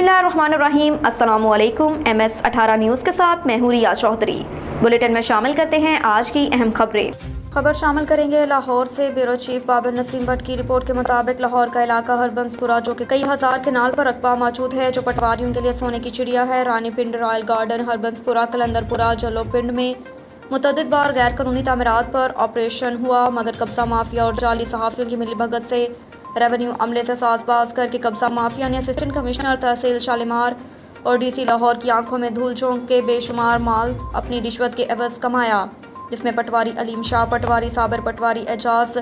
बिस्मिल्लाहिर्रहमानिर्रहीम। अस्सलामुअलैकुम। MS18 news के साथ मैं हूं रिया चौधरी। बुलेटिन में शामिल करते हैं आज की अहम खबरें। खबर शामिल करेंगे लाहौर से। ब्यूरो चीफ बाबर नसीम भट्ट की रिपोर्ट के मुताबिक लाहौर का इलाका हरबंसपुरा, जो कि कई हज़ार केनाल पर रकबा मौजूद है, जो पटवारियों के लिए सोने की चिड़िया है। रानी पिंड, रॉयल गार्डन, हरबंसपुरा, कलंदरपुरा, जलो पिंड में मुतअद्दिद बार गैर कानूनी तामीरात पर ऑपरेशन हुआ, मगर कब्जा माफिया और जाली सहाफ़ियों की मिलीभगत से रेवेन्यू अमले से साजबाज करके कब्जा माफिया ने असिस्टेंट कमिश्नर तहसील शालीमार और DC लाहौर की आंखों में धूल झोंक के बेशुमार माल अपनी रिश्वत के एवज कमाया, जिसमें पटवारी अलीम शाह, पटवारी साबिर, पटवारी एजाज,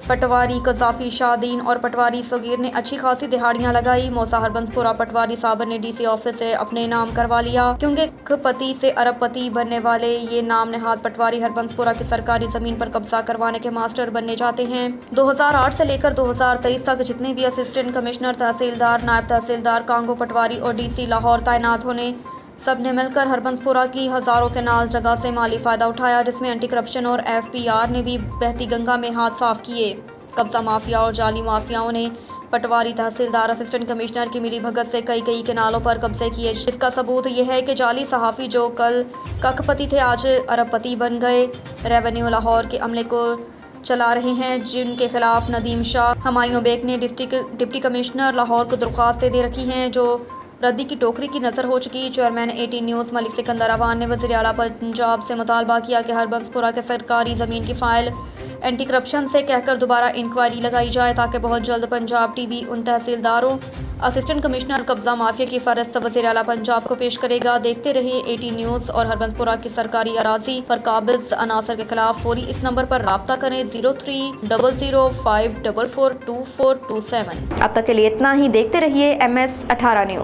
पटवारी कजाफी शादीन और पटवारी सगीर ने अच्छी खासी दिहाड़ियां लगाई। मौसा हरबंसपुरा पटवारी साबिर ने DC ऑफिस से अपने नाम करवा लिया, क्योंकि पति से अरबपति बनने वाले ये नाम नहाद पटवारी हरबंसपुरा की सरकारी जमीन पर कब्जा करवाने के मास्टर बनने जाते हैं। 2008 से लेकर 2023 तक जितने भी असिस्टेंट कमिश्नर, तहसीलदार, नायब तहसीलदार, कांगो पटवारी और DC लाहौर तैनात होने सब ने मिलकर हरबंसपुरा की हज़ारों केनाल जगह से माली फ़ायदा उठाया, जिसमें एंटी करप्शन और FPR ने भी बहती गंगा में हाथ साफ किए। कब्जा माफिया और जाली माफियाओं ने पटवारी, तहसीलदार, असिस्टेंट कमिश्नर की मिलीभगत से कई केनालों पर कब्जे किए। इसका सबूत यह है कि जाली सहाफ़ी जो कल कखपति थे, आज अरबपति बन गए। रेवेन्यू लाहौर के अमले को चला रहे हैं, जिनके खिलाफ नदीम शाह, हमायूं बेग ने डिप्टी कमिश्नर लाहौर को दरख्वास्तें दे रखी हैं, जो रद्दी की टोकरी की नज़र हो चुकी। चेयरमैन 18 न्यूज़ मलिक सिकंदर अवान ने वज़ीर आला पंजाब से मुतालबा किया कि हरबंसपुरा के सरकारी ज़मीन की फ़ाइल एंटी करप्शन से कहकर दोबारा इंक्वायरी लगाई जाए, ताकि बहुत जल्द पंजाब TV उन तहसीलदारों, असिस्टेंट कमिश्नर, कब्जा माफिया की फ़हरिस्त वज़ीर आला पंजाब को पेश करेगा। देखते रहिए 18 न्यूज़ और हरबंसपुरा की सरकारी अराज़ी पर काबिज़ अनासर के खिलाफ फौरी इस नंबर पर राब्ता करें 0300544247। अब तक के लिए इतना ही। देखते रहिए MS18 न्यूज़।